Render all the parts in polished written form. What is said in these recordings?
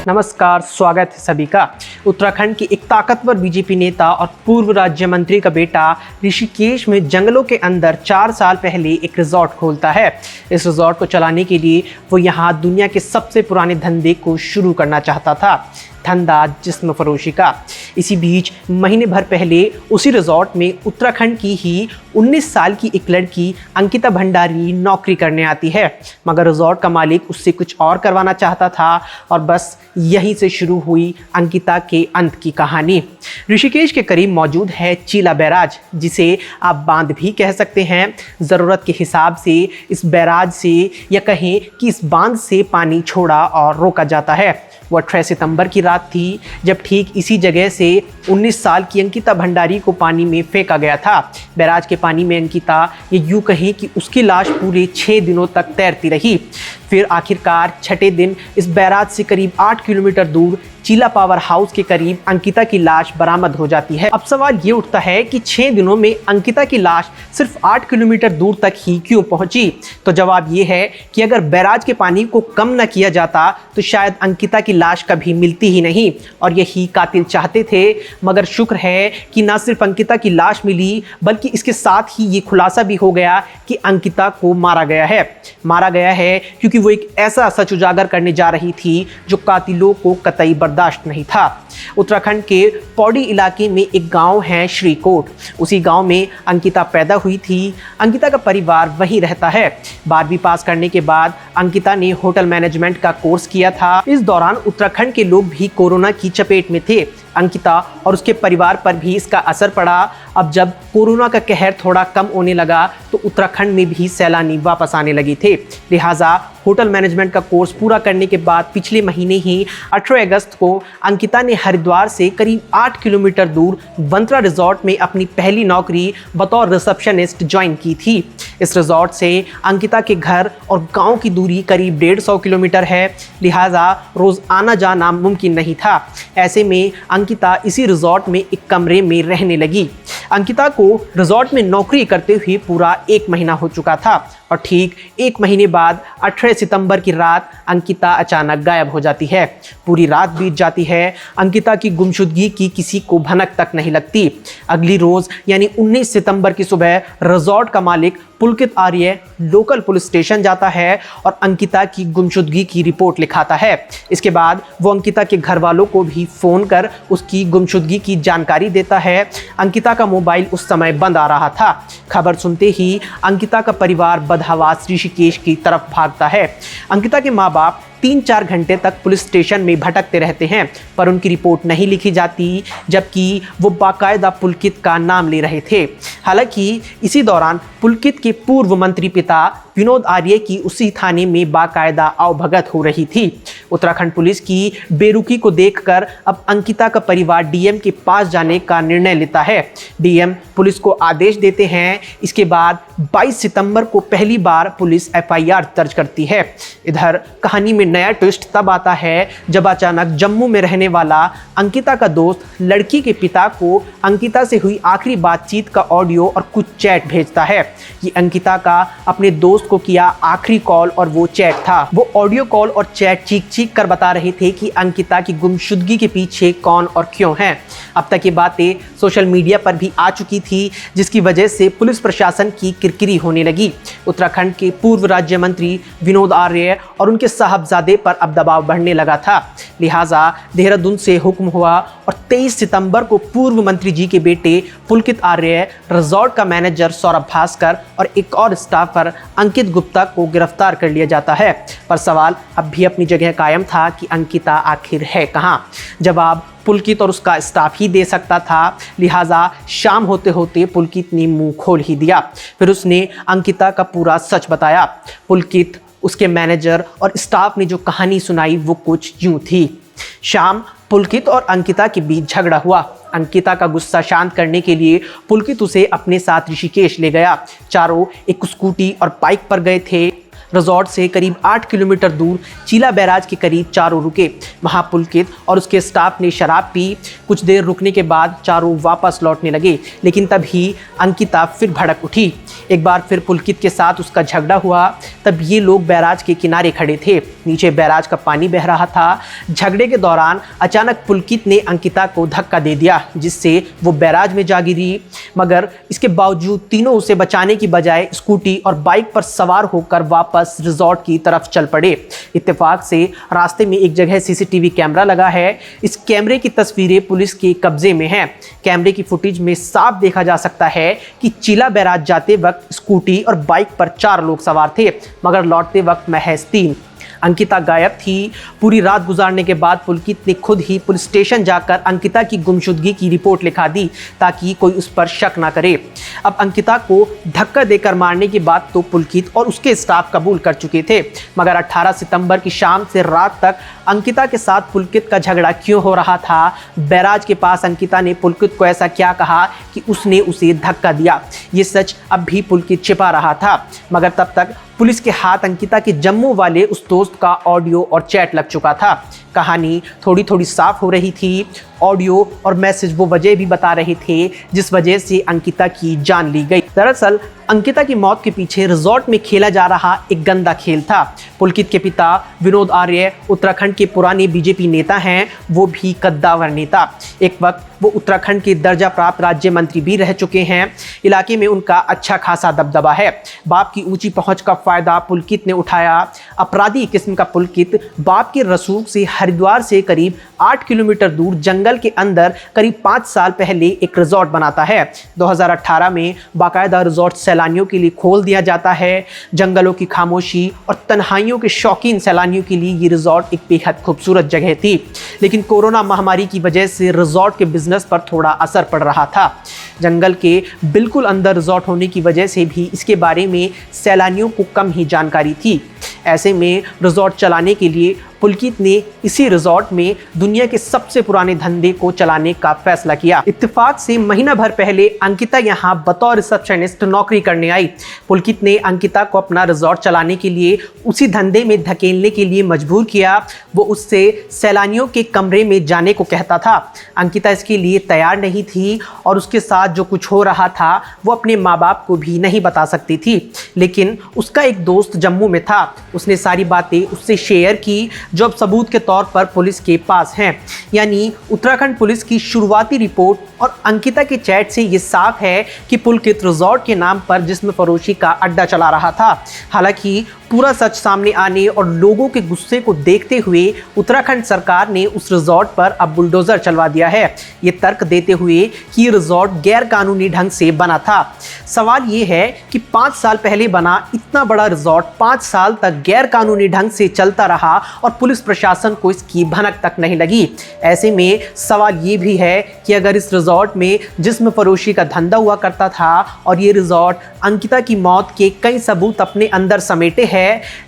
नमस्कार, स्वागत है सभी का। उत्तराखंड के एक ताकतवर बीजेपी नेता और पूर्व राज्य मंत्री का बेटा ऋषिकेश में जंगलों के अंदर 4 साल पहले एक रिजॉर्ट खोलता है। इस रिजॉर्ट को चलाने के लिए वो यहाँ दुनिया के सबसे पुराने धंधे को शुरू करना चाहता था, धंधा जिस्म फरोशी का। इसी बीच महीने भर पहले उसी रिजॉर्ट में उत्तराखंड की ही 19 साल की एक लड़की अंकिता भंडारी नौकरी करने आती है, मगर रिजॉर्ट का मालिक उससे कुछ और करवाना चाहता था और बस यहीं से शुरू हुई अंकिता के अंत की कहानी। ऋषिकेश के करीब मौजूद है चीला बैराज, जिसे आप बांध भी कह सकते हैं। ज़रूरत के हिसाब से इस बैराज से या कहें कि इस बांध से पानी छोड़ा और रोका जाता है। वो 18 सितंबर की रात थी जब ठीक इसी जगह से 19 साल की अंकिता भंडारी को पानी में फेंका गया था। बैराज के पानी में अंकिता, ये यूँ कहें कि उसकी लाश पूरे 6 दिनों तक तैरती रही। फिर आखिरकार छठे दिन इस बैराज से करीब 8 किलोमीटर दूर चीला पावर हाउस के करीब अंकिता की लाश बरामद हो जाती है। अब सवाल ये उठता है कि 6 दिनों में अंकिता की लाश सिर्फ 8 किलोमीटर दूर तक ही क्यों पहुंची? तो जवाब ये है कि अगर बैराज के पानी को कम न किया जाता तो शायद अंकिता की लाश कभी मिलती ही नहीं, और यही कातिल चाहते थे। मगर शुक्र है कि न सिर्फ अंकिता की लाश मिली, बल्कि इसके साथ ही ये खुलासा भी हो गया कि अंकिता को मारा गया है क्योंकि वो एक ऐसा सच उजागर करने जा रही थी जो कातिलों को कतई बर्दाश्त नहीं था। उत्तराखंड के पौड़ी इलाके में एक गांव है श्रीकोट। उसी गांव में अंकिता पैदा हुई थी। अंकिता का परिवार वहीं रहता है। 12वीं पास करने के बाद अंकिता ने होटल मैनेजमेंट का कोर्स किया था। इस दौरान उत्तराखंड के लोग भी कोरोना की चपेट में थे। अंकिता और उसके परिवार पर भी इसका असर पड़ा। अब जब कोरोना का कहर थोड़ा कम होने लगा तो उत्तराखंड में भी सैलानी वापस आने लगे थे। लिहाजा होटल मैनेजमेंट का कोर्स पूरा करने के बाद पिछले महीने ही 18 अगस्त को अंकिता ने हरिद्वार से करीब 8 किलोमीटर दूर बंत्रा रिजॉर्ट में अपनी पहली नौकरी बतौर रिसेप्शनिस्ट ज्वाइन की थी। इस रिजॉर्ट से अंकिता के घर और गांव की दूरी करीब 150 किलोमीटर है, लिहाजा रोज आना जाना मुमकिन नहीं था। ऐसे में अंकिता इसी रिजॉर्ट में एक कमरे में रहने लगी। अंकिता को रिजॉर्ट में नौकरी करते हुए पूरा 1 महीना हो चुका था और ठीक 1 महीने बाद 18 सितंबर की रात अंकिता अचानक गायब हो जाती है। पूरी रात बीत जाती है। अंकिता की गुमशुदगी की किसी को भनक तक नहीं लगती। अगली रोज यानी 19 सितंबर की सुबह रिजॉर्ट का मालिक पुलकित आर्य लोकल पुलिस स्टेशन जाता है और अंकिता की गुमशुदगी की रिपोर्ट लिखाता है। इसके बाद वो अंकिता के घर वालों को भी फ़ोन कर उसकी गुमशुदगी की जानकारी देता है। अंकिता का मोबाइल उस समय बंद आ रहा था। खबर सुनते ही अंकिता का परिवार बदहवास ऋषिकेश की तरफ भागता है। अंकिता के माँ बाप 3-4 घंटे तक पुलिस स्टेशन में भटकते रहते हैं, पर उनकी रिपोर्ट नहीं लिखी जाती, जबकि वो बाकायदा पुलकित का नाम ले रहे थे। हालांकि इसी दौरान पुलकित के पूर्व मंत्री पिता विनोद आर्य की उसी थाने में बाकायदा आवभगत हो रही थी। उत्तराखंड पुलिस की बेरुखी को देखकर अब अंकिता का परिवार डीएम के पास जाने का निर्णय लेता है। डीएम पुलिस को आदेश देते हैं। इसके बाद 22 सितंबर को पहली बार पुलिस एफआईआर दर्ज करती है। इधर कहानी में नया ट्विस्ट तब आता है जब अचानक जम्मू में रहने वाला अंकिता का दोस्त लड़की के पिता को अंकिता से हुई आखिरी बातचीत का ऑडियो और कुछ चैट भेजता है। ये अंकिता का अपने दोस्त को किया आखिरी कॉल और वो चैट था। वो ऑडियो कॉल और चैट चीख कर बता रहे थे कि अंकिता की गुमशुदगी के पीछे कौन और क्यों है। अब तक ये बातें सोशल मीडिया पर भी आ चुकी थी, जिसकी वजह से पुलिस प्रशासन की किरकिरी होने लगी। उत्तराखंड के पूर्व राज्य मंत्री विनोद आर्य और उनके साहबजादे पर अब दबाव बढ़ने लगा था। लिहाजा देहरादून से हुक्म हुआ और 23 सितंबर को पूर्व मंत्री जी के बेटे पुलकित आर्य, रिजॉर्ट का मैनेजर सौरभ भास्कर और एक और स्टाफर अंकित गुप्ता को गिरफ्तार कर लिया जाता है। पर सवाल अब भी अपनी जगह कायम था कि अंकिता आखिर है कहाँ? जवाब पुलकित और उसका स्टाफ ही दे सकता था। लिहाजा शाम होते होते पुलकित ने मुंह खोल ही दिया। फिर उसने अंकिता का पूरा सच बताया। पुलकित, उसके मैनेजर और स्टाफ ने जो कहानी सुनाई वो कुछ यूं थी। शाम पुलकित और अंकिता के बीच झगड़ा हुआ। अंकिता का गुस्सा शांत करने के लिए पुलकित उसे अपने साथ ऋषिकेश ले गया। चारों एक स्कूटी और बाइक पर गए थे। रिजॉर्ट से करीब 8 किलोमीटर दूर चीला बैराज के करीब चारों रुके। वहाँ पुलकित और उसके स्टाफ ने शराब पी। कुछ देर रुकने के बाद चारों वापस लौटने लगे, लेकिन तभी अंकिता फिर भड़क उठी। एक बार फिर पुलकित के साथ उसका झगड़ा हुआ। तब ये लोग बैराज के किनारे खड़े थे, नीचे बैराज का पानी बह रहा था। झगड़े के दौरान अचानक पुलकित ने अंकिता को धक्का दे दिया, जिससे वो बैराज में जा गिरी। मगर इसके बावजूद तीनों उसे बचाने की बजाय स्कूटी और बाइक पर सवार होकर वापस रिजॉर्ट की तरफ चल पड़े। इत्तेफाक से रास्ते में एक जगह सीसीटीवी कैमरा लगा है। इस कैमरे की तस्वीरें पुलिस के कब्जे में हैं। कैमरे की फुटेज में साफ देखा जा सकता है कि चिला बैराज जाते वक्त स्कूटी और बाइक पर 4 लोग सवार थे, मगर लौटते वक्त महज 3। अंकिता गायब थी। पूरी रात गुजारने के बाद पुलकित ने खुद ही पुलिस स्टेशन जाकर अंकिता की गुमशुदगी की रिपोर्ट लिखा दी, ताकि कोई उस पर शक ना करे। अब अंकिता को धक्का देकर मारने की बात तो पुलकित और उसके स्टाफ कबूल कर चुके थे, मगर 18 सितंबर की शाम से रात तक अंकिता के साथ पुलकित का झगड़ा क्यों हो रहा था? बैराज के पास अंकिता ने पुलकित को ऐसा क्या कहा कि उसने उसे धक्का दिया? ये सच अब भी पुलकित छिपा रहा था, मगर तब तक पुलिस के हाथ अंकिता के जम्मू वाले उस दोस्त का ऑडियो और चैट लग चुका था। कहानी थोड़ी थोड़ी साफ हो रही थी। ऑडियो और मैसेज वो वजह भी बता रहे थे जिस वजह से अंकिता की जान ली गई। दरअसल अंकिता की मौत के पीछे रिजॉर्ट में खेला जा रहा एक गंदा खेल था। पुलकित के पिता विनोद आर्य उत्तराखंड के पुराने बीजेपी नेता हैं, वो भी कद्दावर नेता। एक वक्त वो उत्तराखंड के दर्जा प्राप्त राज्य मंत्री भी रह चुके हैं। इलाके में उनका अच्छा खासा दबदबा है। बाप की ऊंची पहुंच का फायदा पुलकित ने उठाया। अपराधी किस्म का पुलकित बाप के रसूख से हरिद्वार से करीब 8 किलोमीटर दूर जंगल के अंदर करीब 5 साल पहले एक रिजॉर्ट बनाता है। 2018 में बाकायदा रिजॉर्ट सैलानियों के लिए खोल दिया जाता है। जंगलों की खामोशी और तन्हाइयों के शौकीन सैलानियों के लिए ये रिजॉर्ट एक बेहद खूबसूरत जगह थी, लेकिन कोरोना महामारी की वजह से रिजॉर्ट के बिजनेस पर थोड़ा असर पड़ रहा था। जंगल के बिल्कुल अंदर रिजॉर्ट होने की वजह से भी इसके बारे में सैलानियों को कम ही जानकारी थी। ऐसे में रिजॉर्ट चलाने के लिए पुलकित ने इसी रिजॉर्ट में दुनिया के सबसे पुराने धंधे को चलाने का फैसला किया। इत्तेफाक से महीना भर पहले अंकिता यहाँ बतौर रिसेप्शनिस्ट नौकरी करने आई। पुलकित ने अंकिता को अपना रिजॉर्ट चलाने के लिए उसी धंधे में धकेलने के लिए मजबूर किया। वो उससे सैलानियों के कमरे में जाने को कहता था। अंकिता इसके लिए तैयार नहीं थी और उसके साथ जो कुछ हो रहा था वो अपने माँ बाप को भी नहीं बता सकती थी। लेकिन उसका एक दोस्त जम्मू में था। उसने सारी बातें उससे शेयर की, जो अब सबूत के तौर पर पुलिस के पास हैं। यानी उत्तराखंड पुलिस की शुरुआती रिपोर्ट और अंकिता के चैट से ये साफ है कि पुलकित रिजॉर्ट के नाम पर जिस्म फरोशी का अड्डा चला रहा था। हालांकि पूरा सच सामने आने और लोगों के गुस्से को देखते हुए उत्तराखंड सरकार ने उस रिजॉर्ट पर अब बुलडोजर चलवा दिया है, ये तर्क देते हुए कि रिजॉर्ट गैर कानूनी ढंग से बना था। सवाल ये है कि 5 साल पहले बना इतना बड़ा रिजॉर्ट 5 साल तक गैर कानूनी ढंग से चलता रहा और पुलिस प्रशासन को इसकी भनक तक नहीं लगी। ऐसे में सवाल ये भी है कि अगर इस रिजॉर्ट में जिस्म फरोशी का धंधा हुआ करता था और ये रिजॉर्ट अंकिता की मौत के कई सबूत अपने अंदर समेटे है,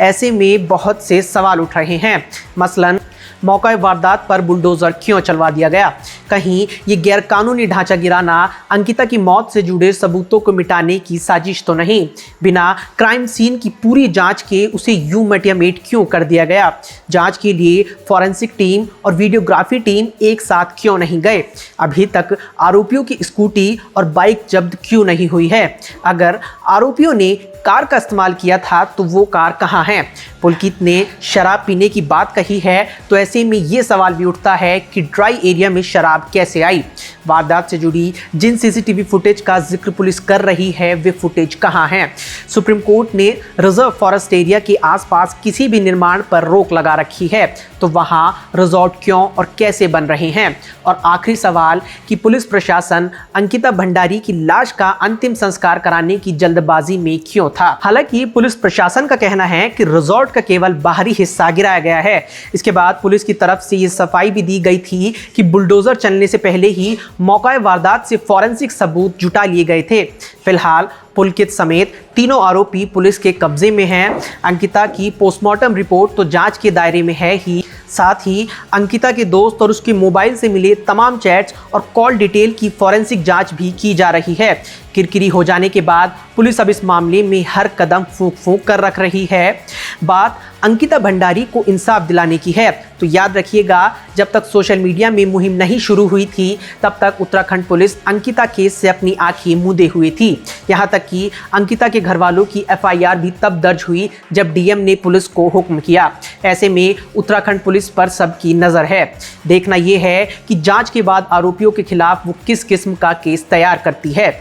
ऐसे में बहुत से सवाल उठ रहे हैं। मसलन मौका वारदात पर बुलडोजर क्यों चलवा दिया गया? कहीं ये गैरकानूनी ढांचा गिराना अंकिता की मौत से जुड़े सबूतों को मिटाने की साजिश तो नहीं? बिना क्राइम सीन की पूरी जांच के उसे यूं मटियामेट क्यों कर दिया गया? जांच के लिए फॉरेंसिक टीम और वीडियोग्राफी टीम एक साथ क्यों नहीं गए? अभी तक आरोपियों की स्कूटी और बाइक जब्त क्यों नहीं हुई है? अगर आरोपियों ने कार का इस्तेमाल किया था तो वो कार कहाँ है? पुलकित ने शराब पीने की बात कही है, तो ऐसे में ये सवाल भी उठता है कि ड्राई एरिया में शराब कैसे आई? वारदात से जुड़ी जिन सीसीटीवी फुटेज का जिक्र पुलिस कर रही है वे फुटेज कहाँ हैं? सुप्रीम कोर्ट ने रिजर्व फॉरेस्ट एरिया के आसपास किसी भी निर्माण पर रोक लगा रखी है, तो वहाँ रिजॉर्ट क्यों और कैसे बन रहे हैं? और आखिरी सवाल कि पुलिस प्रशासन अंकिता भंडारी की लाश का अंतिम संस्कार कराने की जल्दबाजी में क्यों था? हालांकि पुलिस प्रशासन का कहना है कि रिजॉर्ट का केवल बाहरी हिस्सा गिराया गया है। इसके बाद पुलिस की तरफ से ये सफाई भी दी गई थी कि बुलडोजर चलने से पहले ही मौका वारदात से फॉरेंसिक सबूत जुटा लिए गए थे। फिलहाल पुलकित समेत तीनों आरोपी पुलिस के कब्जे में हैं। अंकिता की पोस्टमार्टम रिपोर्ट तो जांच के दायरे में है ही, साथ ही अंकिता के दोस्त और उसके मोबाइल से मिले तमाम चैट्स और कॉल डिटेल की फॉरेंसिक जांच भी की जा रही है। किरकिरी हो जाने के बाद पुलिस अब इस मामले में हर कदम फूंक फूंक कर रख रही है। बात अंकिता भंडारी को इंसाफ दिलाने की है। तो याद रखिएगा, जब तक सोशल मीडिया में मुहिम नहीं शुरू हुई थी तब तक उत्तराखंड पुलिस अंकिता केस से अपनी आंखें मूंदे हुई थी। यहाँ तक कि अंकिता के घर वालों की एफआईआर भी तब दर्ज हुई जब डीएम ने पुलिस को हुक्म किया। ऐसे में उत्तराखंड पुलिस पर सबकी नज़र है। देखना यह है कि जांच के बाद आरोपियों के खिलाफ वो किस किस्म का केस तैयार करती है।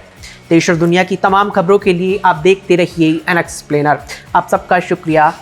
देश और दुनिया की तमाम खबरों के लिए आप देखते रहिए एनएक्सप्लेनर। आप सबका शुक्रिया।